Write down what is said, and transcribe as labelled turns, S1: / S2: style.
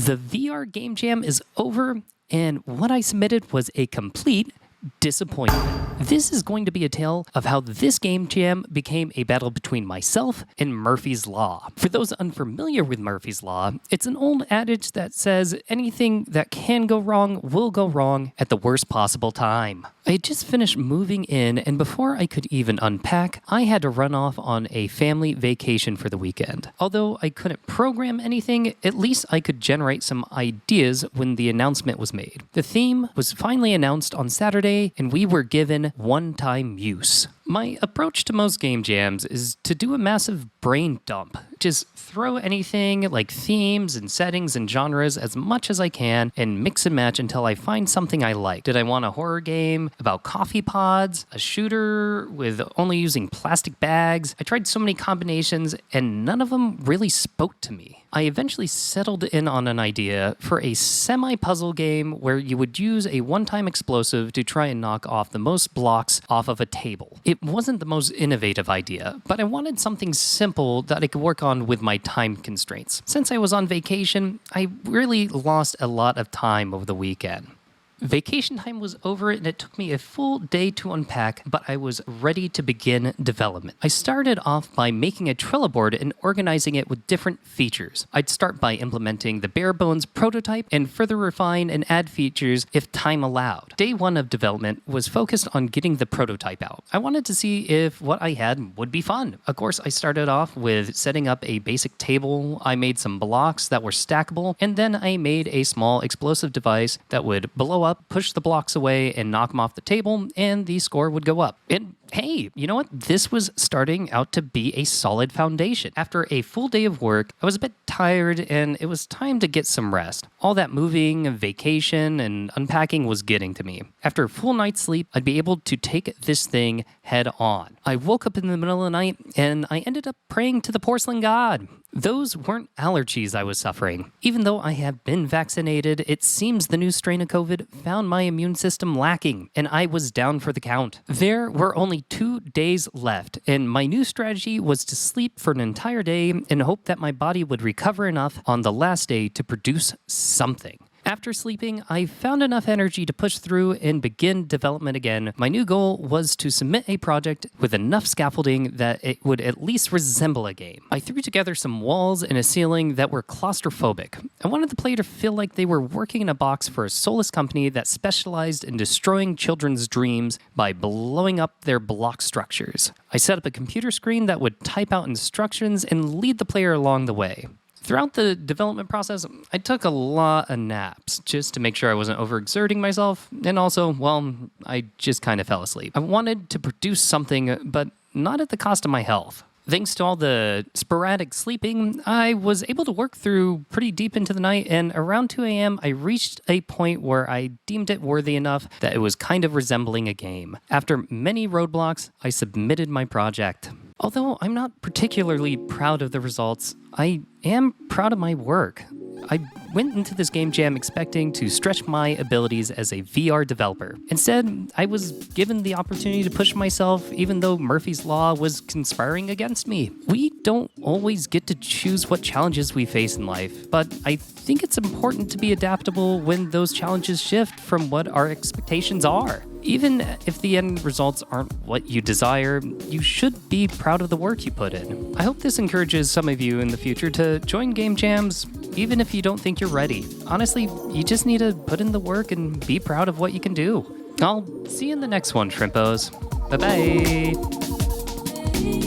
S1: The VR Game Jam is over, and what I submitted was a complete disappointment. This is going to be a tale of how this game jam became a battle between myself and Murphy's Law. For those unfamiliar with Murphy's Law, it's an old adage that says anything that can go wrong will go wrong at the worst possible time. I had just finished moving in, and before I could even unpack, I had to run off on a family vacation for the weekend. Although I couldn't program anything, at least I could generate some ideas when the announcement was made. The theme was finally announced on Saturday, and we were given one-time use. My approach to most game jams is to do a massive brain dump. Just throw anything like themes and settings and genres as much as I can and mix and match until I find something I like. Did I want a horror game about coffee pods? A shooter with only using plastic bags? I tried so many combinations and none of them really spoke to me. I eventually settled in on an idea for a semi-puzzle game where you would use a one-time explosive to try and knock off the most blocks off of a table. It wasn't the most innovative idea, but I wanted something simple that I could work on with my time constraints. Since I was on vacation, I really lost a lot of time over the weekend. Vacation time was over and it took me a full day to unpack, but I was ready to begin development. I started off by making a Trello board and organizing it with different features. I'd start by implementing the bare bones prototype and further refine and add features if time allowed. Day one of development was focused on getting the prototype out. I wanted to see if what I had would be fun. Of course, I started off with setting up a basic table. I made some blocks that were stackable, and then I made a small explosive device that would blow up, push the blocks away, and knock them off the table, and the score would go up. And hey, you know what? This was starting out to be a solid foundation. After a full day of work, I was a bit tired, and it was time to get some rest. All that moving, vacation, and unpacking was getting to me. After a full night's sleep, I'd be able to take this thing head on. I woke up in the middle of the night, and I ended up praying to the porcelain god. Those weren't allergies I was suffering. Even though I have been vaccinated, it seems the new strain of COVID found my immune system lacking, and I was down for the count. There were only 2 days left, and my new strategy was to sleep for an entire day and hope that my body would recover enough on the last day to produce something. After sleeping, I found enough energy to push through and begin development again. My new goal was to submit a project with enough scaffolding that it would at least resemble a game. I threw together some walls and a ceiling that were claustrophobic. I wanted the player to feel like they were working in a box for a soulless company that specialized in destroying children's dreams by blowing up their block structures. I set up a computer screen that would type out instructions and lead the player along the way. Throughout the development process, I took a lot of naps just to make sure I wasn't overexerting myself, and also, well, I just kind of fell asleep. I wanted to produce something, but not at the cost of my health. Thanks to all the sporadic sleeping, I was able to work through pretty deep into the night, and around 2 a.m., I reached a point where I deemed it worthy enough that it was kind of resembling a game. After many roadblocks, I submitted my project. Although I'm not particularly proud of the results, I am proud of my work. I went into this game jam expecting to stretch my abilities as a VR developer. Instead, I was given the opportunity to push myself even though Murphy's Law was conspiring against me. We don't always get to choose what challenges we face in life, but I think it's important to be adaptable when those challenges shift from what our expectations are. Even if the end results aren't what you desire, you should be proud of the work you put in. I hope this encourages some of you in the future to join game jams, even if you don't think you're ready. Honestly, you just need to put in the work and be proud of what you can do. I'll see you in the next one, Shrimpos. Bye-bye.